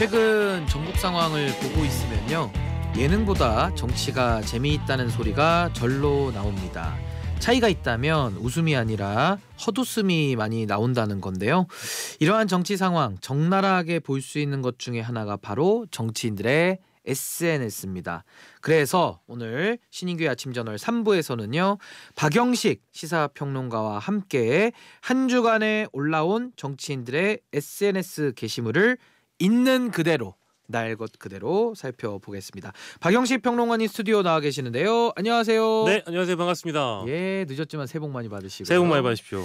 최근 전국 상황을 보고 있으면요, 예능보다 정치가 재미있다는 소리가 절로 나옵니다. 차이가 있다면 웃음이 아니라 헛웃음이 많이 나온다는 건데요. 이러한 정치 상황 적나라하게 볼 수 있는 것 중에 하나가 바로 정치인들의 SNS입니다. 그래서 오늘 신인규의 아침저널 3부에서는요, 박영식 시사평론가와 함께 한 주간에 올라온 정치인들의 SNS 게시물을 있는 그대로, 날 것 그대로 살펴보겠습니다. 박영식 평론가님 스튜디오 나와 계시는데요. 안녕하세요. 네, 안녕하세요. 반갑습니다. 예, 늦었지만 새해 복 많이 받으시고. 새해 복 많이 받으십시오.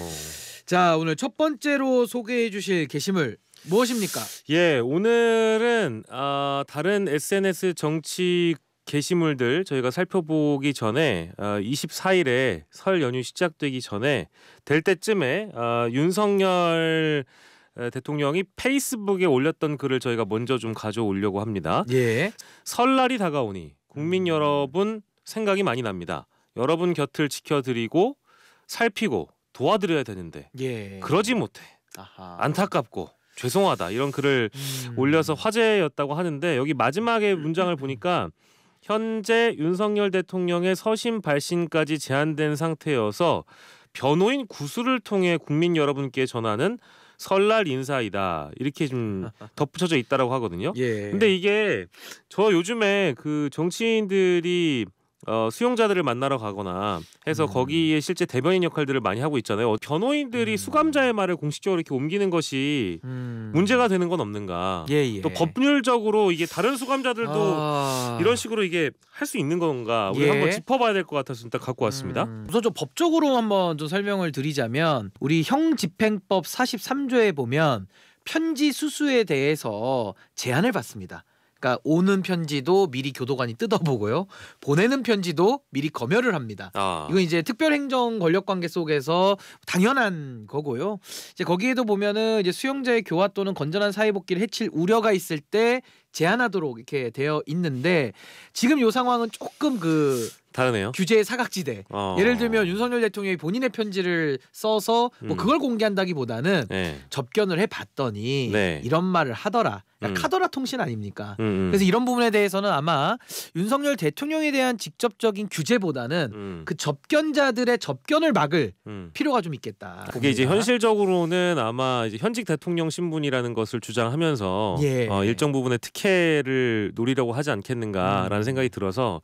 자, 오늘 첫 번째로 소개해 주실 게시물 무엇입니까? 예, 오늘은 다른 SNS 정치 게시물들 저희가 살펴보기 전에 24일에 설 연휴 시작되기 전에 될 때쯤에 윤석열 대통령이 페이스북에 올렸던 글을 저희가 먼저 좀 가져오려고 합니다. 예. 설날이 다가오니 국민 여러분 생각이 많이 납니다. 여러분 곁을 지켜드리고 살피고 도와드려야 되는데 예. 그러지 못해. 아하. 안타깝고 죄송하다, 이런 글을 올려서 화제였다고 하는데, 여기 마지막에 문장을 보니까 현재 윤석열 대통령의 서심 발신까지 제한된 상태여서 변호인 구술을 통해 국민 여러분께 전하는 설날 인사이다, 이렇게 좀 덧붙여져 있다라고 하거든요. 예. 근데 이게 저 요즘에 그 정치인들이 수용자들을 만나러 가거나 해서 거기에 실제 대변인 역할들을 많이 하고 있잖아요. 변호인들이 수감자의 말을 공식적으로 이렇게 옮기는 것이 문제가 되는 건 없는가? 예. 또 법률적으로 이게 다른 수감자들도 이런 식으로 이게 할 수 있는 건가? 우리 예. 한번 짚어봐야 될 것 같아서 일단 갖고 왔습니다. 우선 좀 법적으로 한번 좀 설명을 드리자면, 우리 형집행법 43조에 보면 편지 수수에 대해서 제한을 받습니다. 그러니까 오는 편지도 미리 교도관이 뜯어보고요, 보내는 편지도 미리 검열을 합니다. 이건 이제 특별행정 권력관계 속에서 당연한 거고요. 이제 거기에도 보면은 이제 수용자의 교화 또는 건전한 사회복귀를 해칠 우려가 있을 때 제한하도록 이렇게 되어 있는데, 지금 이 상황은 조금 다르네요. 규제의 사각지대. 예를 들면 윤석열 대통령이 본인의 편지를 써서 뭐 그걸 공개한다기보다는 네. 접견을 해봤더니 네. 이런 말을 하더라. 카더라 통신 아닙니까? 그래서 이런 부분에 대해서는 아마 윤석열 대통령에 대한 직접적인 규제보다는 그 접견자들의 접견을 막을 필요가 좀 있겠다. 그게 봅니다. 이제 현실적으로는 아마 이제 현직 대통령 신분이라는 것을 주장하면서 예. 일정 부분의 특혜를 노리려고 하지 않겠는가라는 생각이 들어서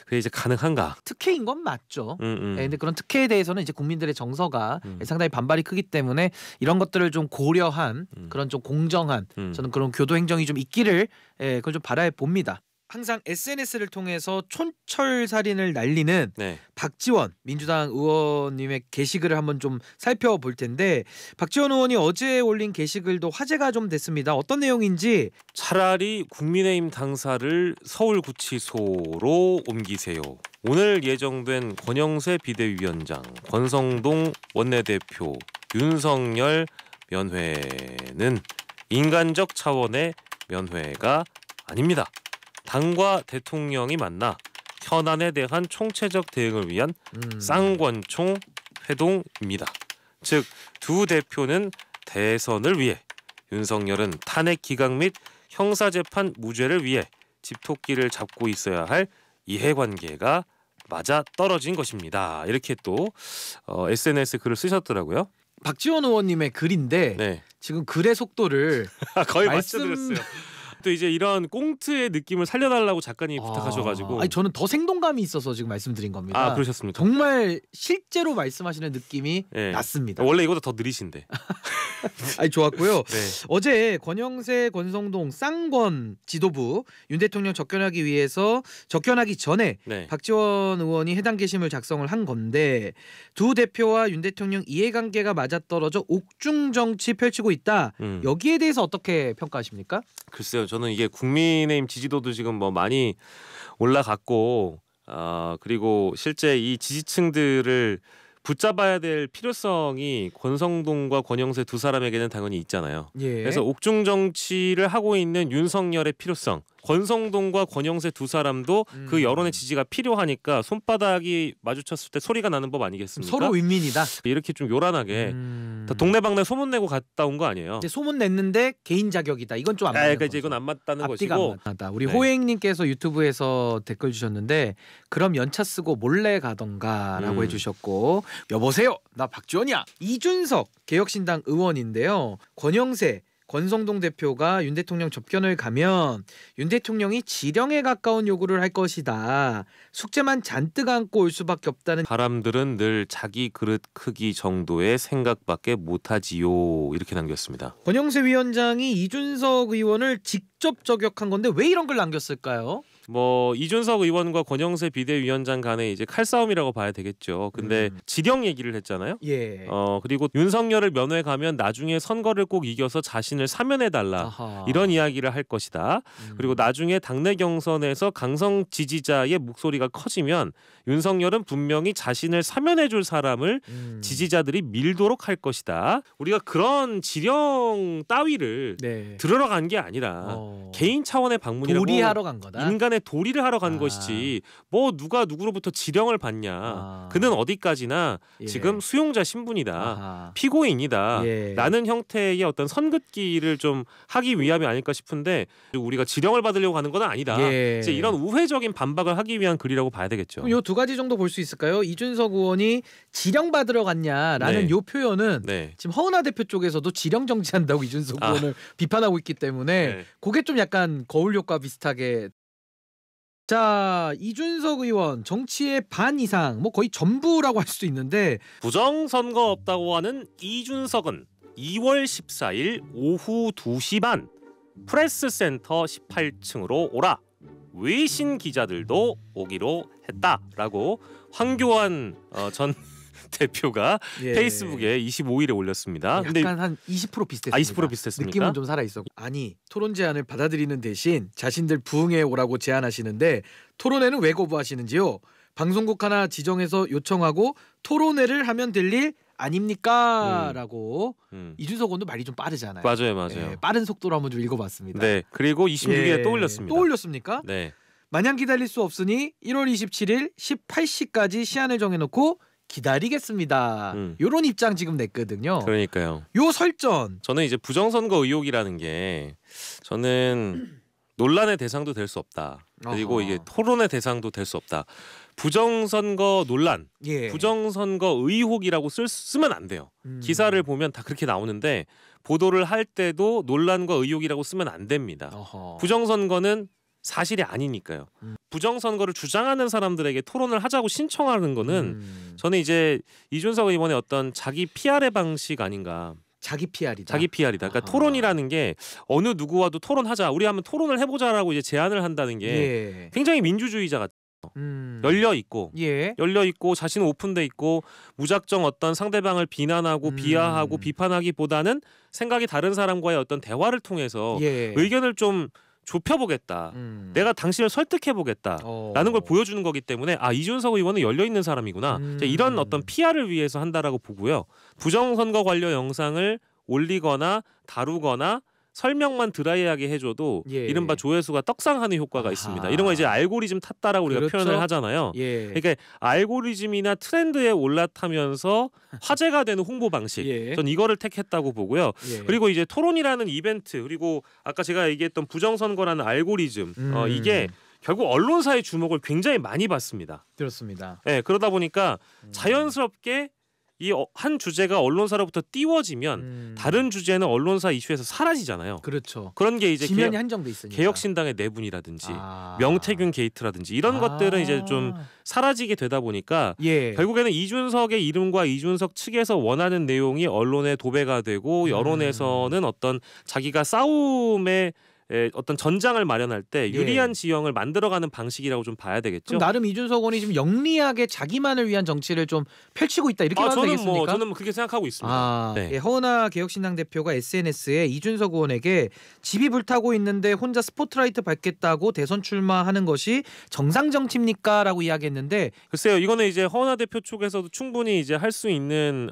그게 이제 가능한가? 특혜인 건 맞죠. 네, 근데 그런 특혜에 대해서는 이제 국민들의 정서가 상당히 반발이 크기 때문에 이런 것들을 좀 고려한 그런 좀 공정한 저는 그런 교도 행정이 좀 있기를 그걸 좀 바라해 봅니다. 항상 SNS를 통해서 촌철살인을 날리는 네. 박지원 민주당 의원님의 게시글을 한번 좀 살펴볼 텐데, 박지원 의원이 어제 올린 게시글도 화제가 좀 됐습니다. 어떤 내용인지. 차라리 국민의힘 당사를 서울구치소로 옮기세요. 오늘 예정된 권영세 비대위원장, 권성동 원내대표, 윤석열 면회는 인간적 차원의 면회가 아닙니다. 당과 대통령이 만나 현안에 대한 총체적 대응을 위한 쌍권총 회동입니다. 즉, 두 대표는 대선을 위해, 윤석열은 탄핵 기각 및 형사재판 무죄를 위해 집토끼를 잡고 있어야 할 이해관계가 맞아 떨어진 것입니다. 이렇게 또 SNS 글을 쓰셨더라고요. 박지원 의원님의 글인데 네. 지금 글의 속도를 거의 맞춰드렸어요. 또 이제 이런 꽁트의 느낌을 살려달라고 작가님이 부탁하셔가지고. 아니, 저는 더 생동감이 있어서 지금 말씀드린 겁니다. 그러셨습니까? 정말 실제로 말씀하시는 느낌이 났습니다. 원래 이보다 더 느리신데. 아니, 좋았고요. 네. 어제 권영세, 권성동 쌍권 지도부 윤 대통령 접견하기 위해서 접견하기 전에 네. 박지원 의원이 해당 게시물 작성을 한 건데, 두 대표와 윤 대통령 이해관계가 맞아떨어져 옥중 정치 펼치고 있다. 여기에 대해서 어떻게 평가하십니까? 글쎄요, 저는 이게 국민의힘 지지도도 지금 뭐 많이 올라갔고, 그리고 실제 이 지지층들을 붙잡아야 될 필요성이 권성동과 권영세 두 사람에게는 당연히 있잖아요. 예. 그래서 옥중 정치를 하고 있는 윤석열의 필요성, 권성동과 권영세 두 사람도 그 여론의 지지가 필요하니까 손바닥이 마주쳤을 때 소리가 나는 법 아니겠습니까? 서로 윈윈이다. 이렇게 좀 요란하게 동네방네 소문내고 갔다 온 거 아니에요? 이제 소문 냈는데 개인 자격이다. 이건 좀 안 맞는 그러니까 거죠. 이제 이건 안 맞다는 앞뒤가 것이고. 안 맞다. 우리 네. 호행님께서 유튜브에서 댓글 주셨는데 그럼 연차 쓰고 몰래 가던가라고 해주셨고 여보세요 나 박지원이야. 이준석 개혁신당 의원인데요. 권영세 권성동 대표가 윤 대통령 접견을 가면 윤 대통령이 지령에 가까운 요구를 할 것이다. 숙제만 잔뜩 안고 올 수밖에 없다는. 사람들은 늘 자기 그릇 크기 정도의 생각밖에 못하지요. 이렇게 남겼습니다. 권영세 위원장이 이준석 의원을 직접 저격한 건데 왜 이런 걸 남겼을까요? 뭐 이준석 의원과 권영세 비대위원장 간에 이제 칼싸움이라고 봐야 되겠죠. 근데 지령 얘기를 했잖아요. 예. 그리고 윤석열을 면회 가면 나중에 선거를 꼭 이겨서 자신을 사면해 달라. 아하. 이런 이야기를 할 것이다. 그리고 나중에 당내 경선에서 강성 지지자의 목소리가 커지면 윤석열은 분명히 자신을 사면해 줄 사람을 지지자들이 밀도록 할 것이다. 우리가 그런 지령 따위를 네. 들으러 간 게 아니라 개인 차원의 방문이라고 도리하러 간 거다. 인간의 도리를 하러 간 것이지 뭐 누가 누구로부터 지령을 받냐. 그는 어디까지나 예. 지금 수용자 신분이다. 아하. 피고인이다. 예. 라는 형태의 어떤 선긋기를 좀 하기 위함이 아닐까 싶은데 우리가 지령을 받으려고 하는 건 아니다. 예. 이제 이런 우회적인 반박을 하기 위한 글이라고 봐야 되겠죠. 그럼 요 두 가지 정도 볼 수 있을까요? 이준석 의원이 지령 받으러 갔냐라는 네. 요 표현은 네. 지금 허은하 대표 쪽에서도 지령 정치한다고 이준석 의원을 비판하고 있기 때문에 네. 그게 좀 약간 거울 효과 비슷하게. 자, 이준석 의원 정치의 반 이상 뭐 거의 전부라고 할 수도 있는데 부정선거 없다고 하는 이준석은 2월 14일 오후 2시 반 프레스센터 18층으로 오라. 외신 기자들도 오기로 했다라고 황교안 전 대표가 예. 페이스북에 25일에 올렸습니다. 약간 근데 한 20% 비슷했습니다. 20% 비슷했습니까? 느낌은 좀 살아 있었고. 아니 토론 제안을 받아들이는 대신 자신들 부응해 오라고 제안하시는데 토론회는 왜 거부하시는지요? 방송국 하나 지정해서 요청하고 토론회를 하면 될 일 아닙니까? 라고 이준석 의원도 말이 좀 빠르잖아요. 맞아요. 예, 빠른 속도로 한번 좀 읽어봤습니다. 네. 그리고 26일에 예, 또 올렸습니다. 또 올렸습니까? 네. 마냥 기다릴 수 없으니 1월 27일 18시까지 시한을 정해놓고 기다리겠습니다. 요런 입장 지금 냈거든요. 그러니까요. 요 설전. 저는 이제 부정선거 의혹이라는 게 저는 논란의 대상도 될 수 없다. 그리고 어허. 이게 토론의 대상도 될 수 없다. 부정선거 논란, 예. 부정선거 의혹이라고 쓰면 안 돼요. 기사를 보면 다 그렇게 나오는데 보도를 할 때도 논란과 의혹이라고 쓰면 안 됩니다. 어허. 부정선거는 사실이 아니니까요. 부정선거를 주장하는 사람들에게 토론을 하자고 신청하는 거는 저는 이제 이준석 의원의 어떤 자기 PR의 방식 아닌가. 자기 PR이다. 자기 PR이다. 그러니까 토론이라는 게 어느 누구와도 토론하자. 우리 한번 토론을 해보자라고 이제 제안을 한다는 게 예. 굉장히 민주주의자 같아요. 열려 있고 예. 열려 있고 자신은 오픈돼 있고 무작정 어떤 상대방을 비난하고 비하하고 비판하기보다는 생각이 다른 사람과의 어떤 대화를 통해서 예. 의견을 좀 좁혀보겠다. 내가 당신을 설득해보겠다. 라는 걸 보여주는 거기 때문에 이준석 의원은 열려있는 사람이구나. 이런 어떤 PR을 위해서 한다라고 보고요. 부정선거 관련 영상을 올리거나 다루거나 설명만 드라이하게 해줘도 예. 이른바 조회수가 떡상하는 효과가 있습니다. 이런 거 이제 알고리즘 탔다라고 우리가 그렇죠. 표현을 하잖아요. 예. 그러니까 알고리즘이나 트렌드에 올라타면서 화제가 되는 홍보 방식. 예. 전 이거를 택했다고 보고요. 예. 그리고 이제 토론이라는 이벤트 그리고 아까 제가 얘기했던 부정선거라는 알고리즘 이게 결국 언론사의 주목을 굉장히 많이 받습니다. 그렇습니다. 네, 그러다 보니까 자연스럽게 이 한 주제가 언론사로부터 띄워지면 다른 주제는 언론사 이슈에서 사라지잖아요. 그렇죠. 그런 게 이제 지면이 한정돼 있으니까. 개혁신당의 내분이라든지 명태균 게이트라든지 이런 것들은 이제 좀 사라지게 되다 보니까 예. 결국에는 이준석의 이름과 이준석 측에서 원하는 내용이 언론에 도배가 되고 여론에서는 어떤 자기가 싸움의 어떤 전장을 마련할 때 유리한 지형을 만들어가는 방식이라고 좀 봐야 되겠죠. 그럼 나름 이준석 의원이 좀 영리하게 자기만을 위한 정치를 좀 펼치고 있다 이렇게 봐도 되겠습니까? 저는 그렇게 생각하고 있습니다. 네. 예, 허은하 개혁신당 대표가 SNS에 이준석 의원에게 집이 불타고 있는데 혼자 스포트라이트 받겠다고 대선 출마하는 것이 정상 정치입니까? 라고 이야기했는데 글쎄요, 이거는 이제 허은하 대표 쪽에서도 충분히 이제 할 수 있는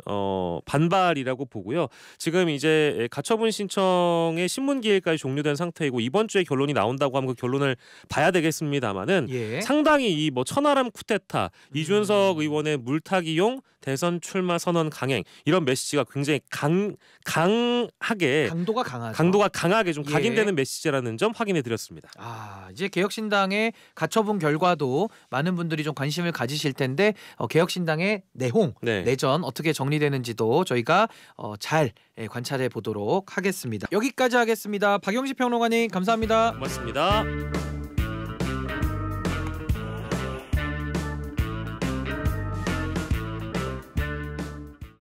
반발이라고 보고요. 지금 이제 가처분 신청의 신문 기일까지 종료된 상태이고 상태이고 이번 주에 결론이 나온다고 하면 그 결론을 봐야 되겠습니다만은 예. 상당히 이 뭐 천하람 쿠데타, 이준석 의원의 물타기용 대선 출마 선언 강행 이런 메시지가 굉장히 강하게 강도가 강하죠. 강도가 강하게 좀 예. 각인되는 메시지라는 점 확인해 드렸습니다. 이제 개혁신당의 가처분 결과도 많은 분들이 좀 관심을 가지실 텐데 개혁신당의 내홍, 네. 내전 어떻게 정리되는지도 저희가 잘 관찰해 보도록 하겠습니다. 여기까지 하겠습니다. 박영식 평론가님 감사합니다. 고맙습니다.